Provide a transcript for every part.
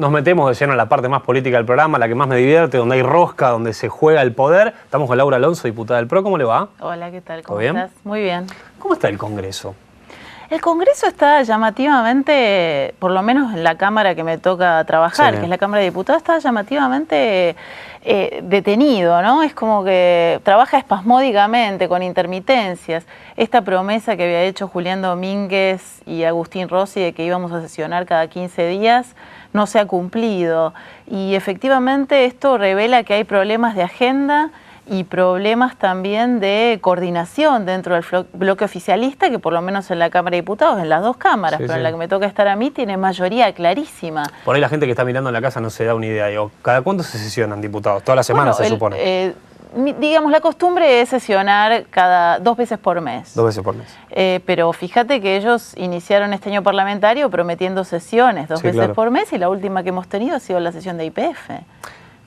Nos metemos de lleno en la parte más política del programa, la que más me divierte, donde hay rosca, donde se juega el poder. Estamos con Laura Alonso, diputada del PRO. ¿Cómo le va? Hola, ¿qué tal? ¿Cómo ¿Todo bien? estás? Muy bien. ¿Cómo está el Congreso? El Congreso está llamativamente, por lo menos en la Cámara que me toca trabajar, que es la Cámara de Diputados, está llamativamente detenido, ¿no? Es como que trabaja espasmódicamente, con intermitencias. Esta promesa que había hecho Julián Domínguez y Agustín Rossi de que íbamos a sesionar cada 15 días, no se ha cumplido. Y efectivamente esto revela que hay problemas de agenda y problemas también de coordinación dentro del bloque oficialista, que por lo menos en la Cámara de Diputados, en las dos cámaras, pero en la que me toca estar a mí, tiene mayoría clarísima. Por ahí la gente que está mirando en la casa no se da una idea. Digo, ¿cada cuánto se sesionan diputados? Todas las semanas, se supone. Digamos, la costumbre es sesionar cada 2 veces por mes. 2 veces por mes. Pero fíjate que ellos iniciaron este año parlamentario prometiendo sesiones 2 veces por mes, y la última que hemos tenido ha sido la sesión de YPF.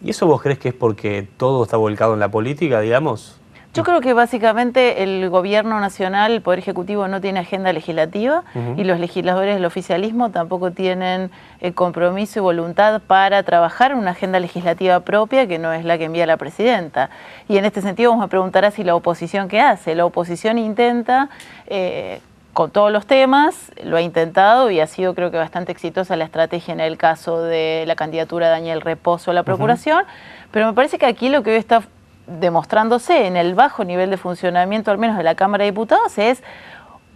¿Y eso vos crees que es porque todo está volcado en la política, digamos? Yo creo que básicamente el gobierno nacional, el Poder Ejecutivo, no tiene agenda legislativa y los legisladores del oficialismo tampoco tienen el compromiso y voluntad para trabajar en una agenda legislativa propia, que no es la que envía la presidenta. Y en este sentido vos me preguntarás si la oposición, ¿qué hace? La oposición intenta, con todos los temas, lo ha intentado y ha sido, creo que, bastante exitosa la estrategia en el caso de la candidatura de Daniel Reposo a la Procuración, pero me parece que aquí lo que hoy está demostrándose en el bajo nivel de funcionamiento, al menos de la Cámara de Diputados, es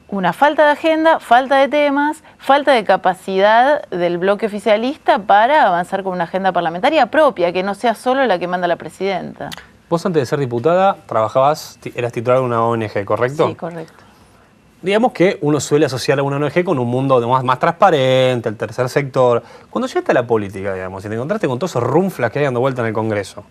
una falta de agenda, falta de temas, falta de capacidad del bloque oficialista para avanzar con una agenda parlamentaria propia, que no sea solo la que manda la presidenta. Vos, antes de ser diputada, eras titular de una ONG, ¿correcto? Sí, correcto. Digamos que uno suele asociar a una ONG con un mundo más transparente, el tercer sector. Cuando llegaste a la política, digamos, y te encontraste con todos esos runflas que hay dando vuelta en el Congreso,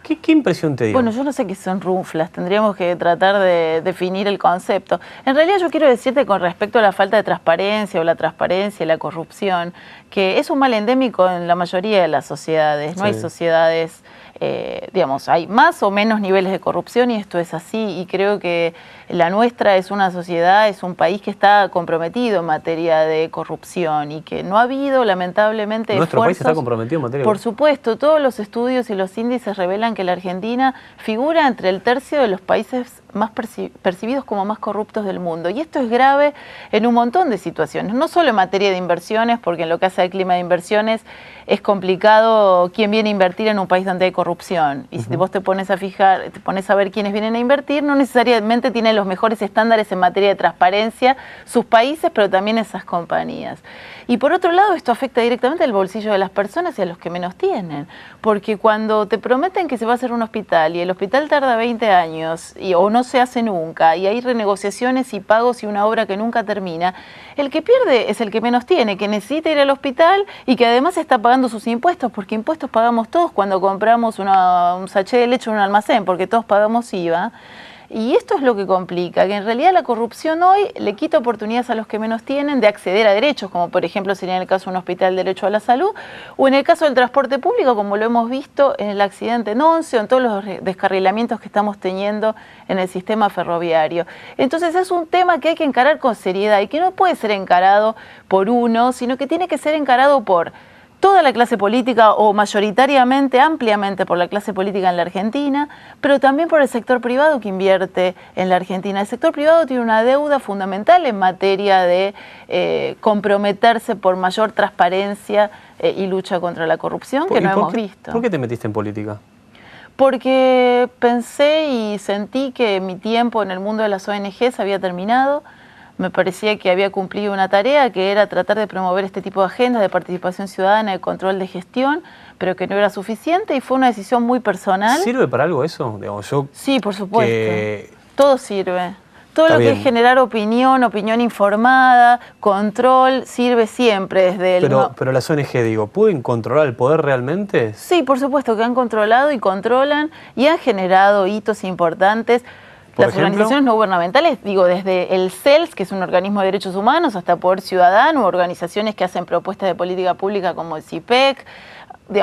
¿qué impresión te dio? Bueno, yo no sé qué son runflas, tendríamos que tratar de definir el concepto. En realidad yo quiero decirte, con respecto a la falta de transparencia o la transparencia y la corrupción, que es un mal endémico en la mayoría de las sociedades. No hay sociedades, digamos, hay más o menos niveles de corrupción, y esto es así, y creo que la nuestra es una sociedad, es un país que está comprometido en materia de corrupción y que no ha habido, lamentablemente, ¿Nuestro país está comprometido en materia de corrupción? Por supuesto, todos los estudios y los índices revelan que la Argentina figura entre el tercio de los países más percibidos como más corruptos del mundo. Y esto es grave en un montón de situaciones, no solo en materia de inversiones, porque en lo que hace al clima de inversiones es complicado quién viene a invertir en un país donde hay corrupción. Y si vos te pones a fijar, te pones a ver quiénes vienen a invertir, no necesariamente tienen los mejores estándares en materia de transparencia sus países, pero también esas compañías. Y por otro lado, esto afecta directamente al bolsillo de las personas y a los que menos tienen, porque cuando te prometen que se va a hacer un hospital y el hospital tarda 20 años o no se hace nunca, y hay renegociaciones y pagos y una obra que nunca termina, el que pierde es el que menos tiene, que necesita ir al hospital y que además está pagando sus impuestos, porque impuestos pagamos todos cuando compramos un sachet de leche en un almacén, porque todos pagamos IVA. Y esto es lo que complica, que en realidad la corrupción hoy le quita oportunidades a los que menos tienen de acceder a derechos, como por ejemplo sería en el caso de un hospital de derecho a la salud, o en el caso del transporte público, como lo hemos visto en el accidente en Once, o en todos los descarrilamientos que estamos teniendo en el sistema ferroviario. Entonces es un tema que hay que encarar con seriedad y que no puede ser encarado por uno, sino que tiene que ser encarado por toda la clase política, o mayoritariamente, ampliamente por la clase política en la Argentina, pero también por el sector privado que invierte en la Argentina. El sector privado tiene una deuda fundamental en materia de comprometerse por mayor transparencia y lucha contra la corrupción, que no hemos visto. ¿Por qué te metiste en política? Porque pensé y sentí que mi tiempo en el mundo de las ONGs había terminado. Me parecía que había cumplido una tarea, que era tratar de promover este tipo de agendas de participación ciudadana, de control de gestión, pero que no era suficiente, y fue una decisión muy personal. ¿Sirve para algo eso? Digamos, sí, por supuesto. Todo sirve. Todo lo que es generar opinión informada, control, sirve siempre desde el... Pero las ONG, digo, ¿pueden controlar el poder realmente? Sí, por supuesto que han controlado y controlan y han generado hitos importantes. Las organizaciones no gubernamentales, digo, desde el CELS, que es un organismo de derechos humanos, hasta Poder Ciudadano, organizaciones que hacen propuestas de política pública como el CIPEC.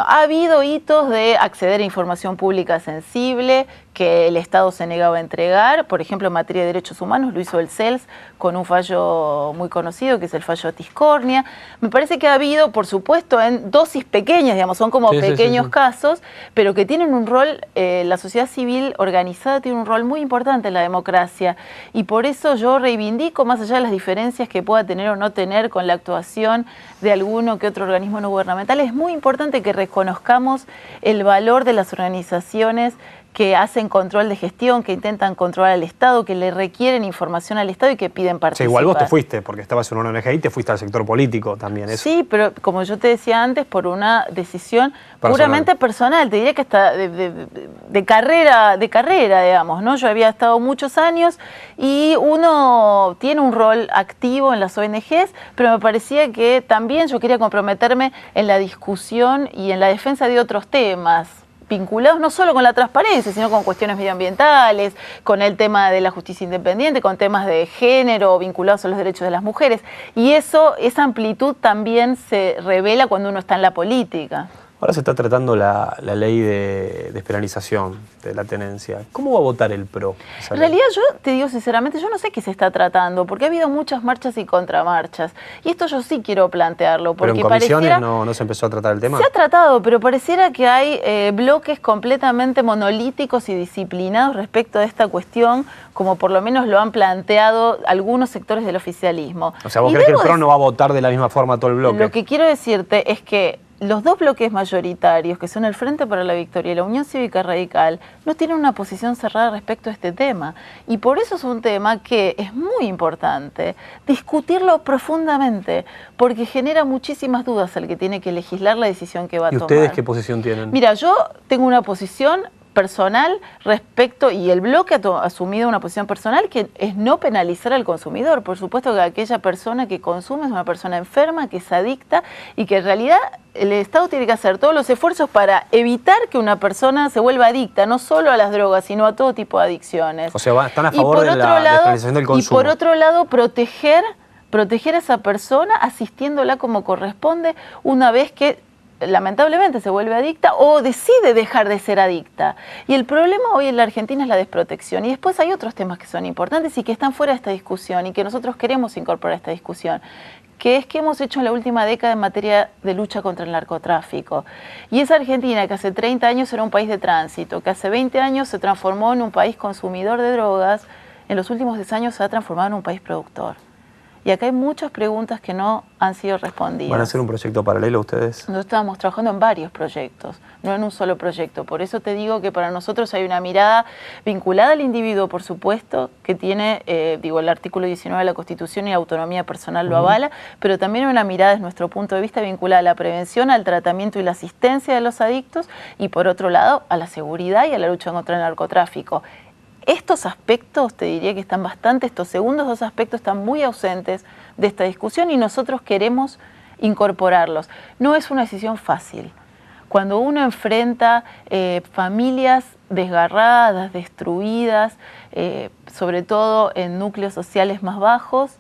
Ha habido hitos de acceder a información pública sensible que el Estado se negaba a entregar. Por ejemplo, en materia de derechos humanos lo hizo el CELS con un fallo muy conocido, que es el fallo Tiscornia. Me parece que ha habido, por supuesto, en dosis pequeñas, digamos, son como pequeños casos, pero que tienen un rol, la sociedad civil organizada tiene un rol muy importante en la democracia, y por eso yo reivindico, más allá de las diferencias que pueda tener o no tener con la actuación de alguno que otro organismo no gubernamental, es muy importante que reconozcamos el valor de las organizaciones que hacen control de gestión, que intentan controlar al Estado, que le requieren información al Estado y que piden participar. Sí, igual vos te fuiste, porque estabas en una ONG y te fuiste al sector político también. Eso. Sí, pero como yo te decía antes, por una decisión puramente personal, te diría que hasta de carrera, digamos, ¿no? Yo había estado muchos años y uno tiene un rol activo en las ONGs, pero me parecía que también yo quería comprometerme en la discusión y en la defensa de otros temas, vinculados no solo con la transparencia, sino con cuestiones medioambientales, con el tema de la justicia independiente, con temas de género vinculados a los derechos de las mujeres. Y esa amplitud también se revela cuando uno está en la política. Ahora se está tratando la ley de despenalización de la tenencia. ¿Cómo va a votar el PRO? En realidad yo te digo sinceramente, yo no sé qué se está tratando, porque ha habido muchas marchas y contramarchas. Y esto yo sí quiero plantearlo. Porque ¿Pero en comisiones no se empezó a tratar el tema? Se ha tratado, pero pareciera que hay bloques completamente monolíticos y disciplinados respecto a esta cuestión, como por lo menos lo han planteado algunos sectores del oficialismo. O sea, ¿vos crees que el PRO no va a votar de la misma forma todo el bloque? Lo que quiero decirte es que los dos bloques mayoritarios, que son el Frente para la Victoria y la Unión Cívica Radical, no tienen una posición cerrada respecto a este tema. Y por eso es un tema que es muy importante discutirlo profundamente, porque genera muchísimas dudas al que tiene que legislar la decisión que va a tomar. ¿Y ustedes qué posición tienen? Mira, yo tengo una posición personal respecto, y el bloque ha asumido una posición personal que es no penalizar al consumidor. Por supuesto que aquella persona que consume es una persona enferma, que es adicta, y que en realidad el Estado tiene que hacer todos los esfuerzos para evitar que una persona se vuelva adicta, no solo a las drogas, sino a todo tipo de adicciones. O sea, están a favor de la despenalización del consumo. Y por otro lado, proteger a esa persona asistiéndola como corresponde una vez que lamentablemente se vuelve adicta o decide dejar de ser adicta. Y el problema hoy en la Argentina es la desprotección. Y después hay otros temas que son importantes y que están fuera de esta discusión y que nosotros queremos incorporar a esta discusión, que es que hemos hecho en la última década en materia de lucha contra el narcotráfico. Y esa Argentina, que hace 30 años era un país de tránsito, que hace 20 años se transformó en un país consumidor de drogas, en los últimos 10 años se ha transformado en un país productor. Y acá hay muchas preguntas que no han sido respondidas. ¿Van a hacer un proyecto paralelo ustedes? Nosotros estamos trabajando en varios proyectos, no en un solo proyecto. Por eso te digo que para nosotros hay una mirada vinculada al individuo, por supuesto, que tiene, el artículo 19 de la Constitución y la autonomía personal lo avala, pero también una mirada desde nuestro punto de vista vinculada a la prevención, al tratamiento y la asistencia de los adictos, y por otro lado a la seguridad y a la lucha contra el narcotráfico. Estos aspectos, te diría que están bastante, estos segundos dos aspectos están muy ausentes de esta discusión y nosotros queremos incorporarlos. No es una decisión fácil. Cuando uno enfrenta familias desgarradas, destruidas, sobre todo en núcleos sociales más bajos,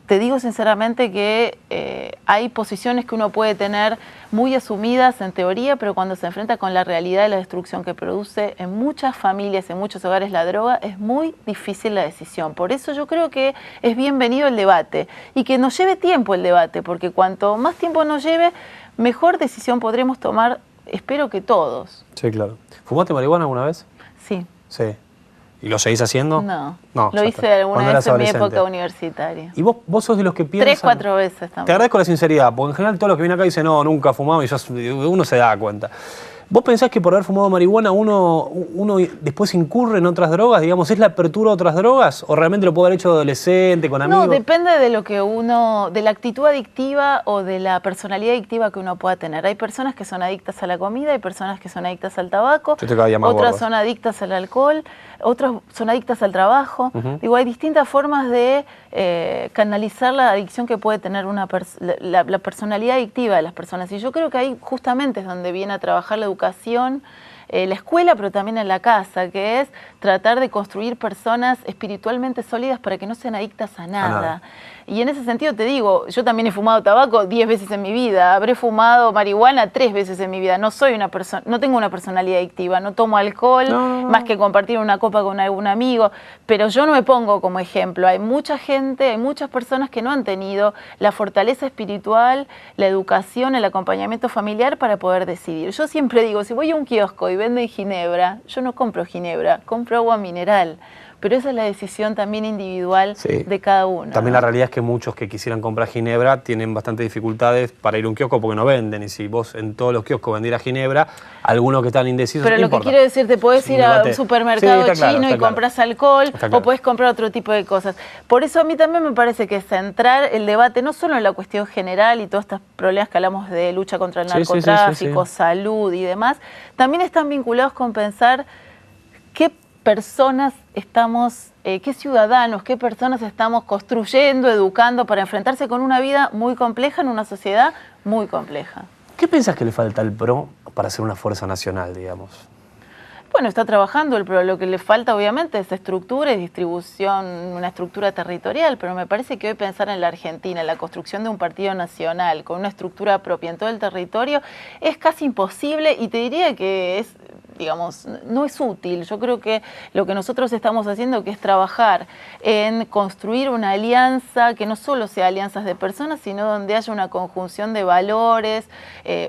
te digo sinceramente que hay posiciones que uno puede tener muy asumidas en teoría, pero cuando se enfrenta con la realidad de la destrucción que produce en muchas familias, en muchos hogares la droga, es muy difícil la decisión. Por eso yo creo que es bienvenido el debate y que nos lleve tiempo el debate, porque cuanto más tiempo nos lleve, mejor decisión podremos tomar, espero que todos. Sí, claro. ¿Fumaste marihuana alguna vez? Sí. Sí. ¿Y lo seguís haciendo? No, no lo hice alguna vez en mi época universitaria. ¿Y vos sos de los que piensan? 3, 4 veces también. Te agradezco la sinceridad, porque en general todos los que vienen acá dicen, no, nunca fumaba, y uno se da cuenta. ¿Vos pensás que por haber fumado marihuana uno después incurre en otras drogas? Digamos, ¿es la apertura a otras drogas? ¿O realmente lo puede haber hecho adolescente, con amigos? No, depende de lo que de la actitud adictiva o de la personalidad adictiva que uno pueda tener. Hay personas que son adictas a la comida, hay personas que son adictas al tabaco, otras son adictas al alcohol, otras son adictas al trabajo. Digo, hay distintas formas de canalizar la adicción que puede tener la personalidad adictiva de las personas. Y yo creo que ahí justamente es donde viene a trabajar la educación la escuela, pero también en la casa, que es tratar de construir personas espiritualmente sólidas para que no sean adictas a nada. Y en ese sentido te digo, yo también he fumado tabaco 10 veces en mi vida, habré fumado marihuana 3 veces en mi vida. No soy una persona, no tengo una personalidad adictiva, no tomo alcohol, más que compartir una copa con algún amigo, pero yo no me pongo como ejemplo. Hay mucha gente, hay muchas personas que no han tenido la fortaleza espiritual, la educación, el acompañamiento familiar para poder decidir. Yo siempre digo, si voy a un kiosco y venden ginebra, yo no compro ginebra, compro agua mineral. Pero esa es la decisión también individual de cada uno. También la realidad es que muchos que quisieran comprar ginebra tienen bastantes dificultades para ir a un kiosco porque no venden. Y si vos en todos los kioscos vendieras ginebra, algunos que están indecisos... Pero lo que quiero decir, te podés ir a un supermercado chino y compras alcohol o podés comprar otro tipo de cosas. Por eso a mí también me parece que centrar el debate no solo en la cuestión general y todos estos problemas que hablamos de lucha contra el narcotráfico, salud y demás, también están vinculados con pensar qué personas estamos, qué ciudadanos, qué personas estamos construyendo, educando para enfrentarse con una vida muy compleja en una sociedad muy compleja. ¿Qué piensas que le falta al PRO para ser una fuerza nacional, digamos? Bueno, está trabajando el PRO, lo que le falta obviamente es estructura y distribución, una estructura territorial, pero me parece que hoy pensar en la Argentina, en la construcción de un partido nacional con una estructura propia en todo el territorio es casi imposible y te diría que es, digamos, no es útil. Yo creo que lo que nosotros estamos haciendo que es trabajar en construir una alianza que no solo sea alianzas de personas, sino donde haya una conjunción de valores,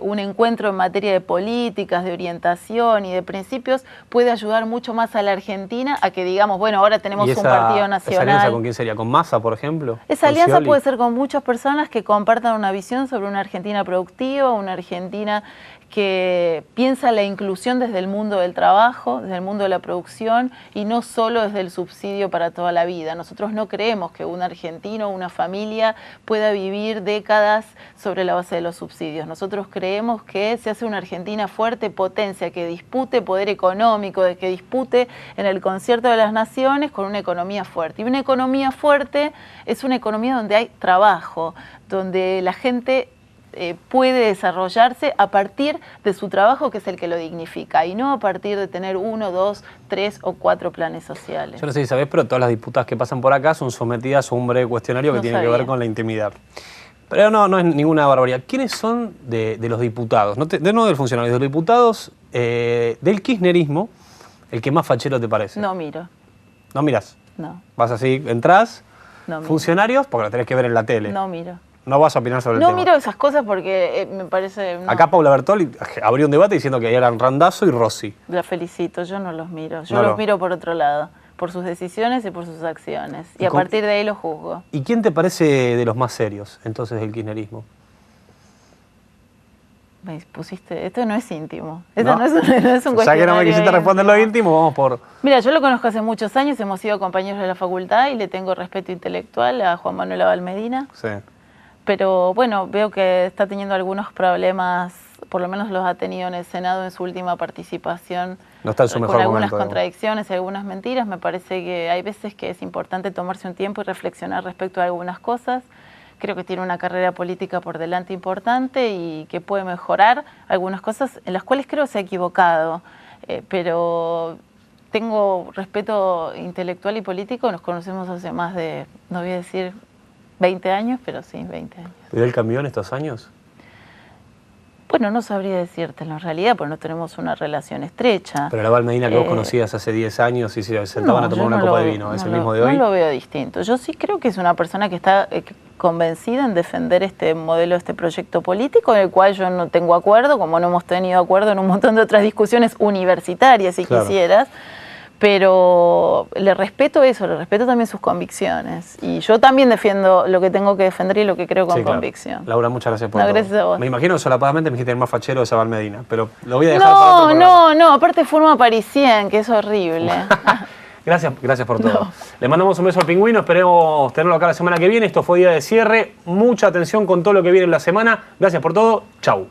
un encuentro en materia de políticas, de orientación y de principios, puede ayudar mucho más a la Argentina a que digamos, bueno, ahora tenemos un partido nacional. ¿Esa alianza con quién sería? ¿Con Massa, por ejemplo? Esa alianza puede ser con muchas personas que compartan una visión sobre una Argentina productiva, una Argentina que piensa la inclusión desde el mundo del trabajo, desde el mundo de la producción y no solo desde el subsidio para toda la vida. Nosotros no creemos que un argentino, una familia pueda vivir décadas sobre la base de los subsidios. Nosotros creemos que se hace una Argentina fuerte, potencia, que dispute poder económico, que dispute en el concierto de las naciones con una economía fuerte. Y una economía fuerte es una economía donde hay trabajo, donde la gente puede desarrollarse a partir de su trabajo, que es el que lo dignifica, y no a partir de tener 1, 2, 3 o 4 planes sociales. Yo no sé si sabés, pero todas las diputadas que pasan por acá son sometidas a un breve cuestionario que tiene que ver con la intimidad. Pero no es ninguna barbaridad. ¿Quiénes son de los diputados? No del funcionario, de los diputados del kirchnerismo, el que más fachero te parece? No miro. ¿No mirás? No. ¿Vas así, entrás? No miro. ¿Funcionarios? Porque lo tenés que ver en la tele. No miro. No vas a opinar sobre el tema. No miro esas cosas porque me parece... No. Acá Paula Bertoli abrió un debate diciendo que eran Randazzo y Rossi. La felicito, yo no los miro. Yo los miro por otro lado, por sus decisiones y por sus acciones. Y a partir de ahí los juzgo. ¿Y quién te parece de los más serios, entonces, del kirchnerismo? Me pusiste... Esto no es íntimo. Esto no es un cuestionario. Ya que no me quisiste responder lo íntimo, vamos por... Mira, yo lo conozco hace muchos años, hemos sido compañeros de la facultad y le tengo respeto intelectual a Juan Manuel Abal Medina. Sí. Pero bueno, veo que está teniendo algunos problemas, por lo menos los ha tenido en el Senado en su última participación. No está en su mejor con algunas momento, contradicciones y algunas mentiras. Me parece que hay veces que es importante tomarse un tiempo y reflexionar respecto a algunas cosas. Creo que tiene una carrera política por delante importante y que puede mejorar algunas cosas en las cuales creo se ha equivocado. Pero tengo respeto intelectual y político, nos conocemos hace más de, no voy a decir 20 años, pero sí, 20 años. ¿Pero él cambió en estos años? Bueno, no sabría decírtelo en realidad, porque no tenemos una relación estrecha. Pero el Abal Medina que vos conocías hace 10 años y se sentaban a tomar una copa de vino, ¿es el mismo de hoy? No lo veo distinto. Yo sí creo que es una persona que está convencida en defender este modelo, este proyecto político, en el cual yo no tengo acuerdo, como no hemos tenido acuerdo en un montón de otras discusiones universitarias, si quisieras. Pero le respeto eso, le respeto también sus convicciones. Y yo también defiendo lo que tengo que defender y lo que creo con convicción. Laura, muchas gracias por todo. Gracias a vos. Me imagino solapadamente me dijiste el más fachero de Abal Medina, pero lo voy a dejar para otro programa. No, aparte forma parisien, que es horrible. Gracias por todo. Le mandamos un beso al pingüino, esperemos tenerlo acá la semana que viene. Esto fue día de cierre. Mucha atención con todo lo que viene en la semana. Gracias por todo. Chau.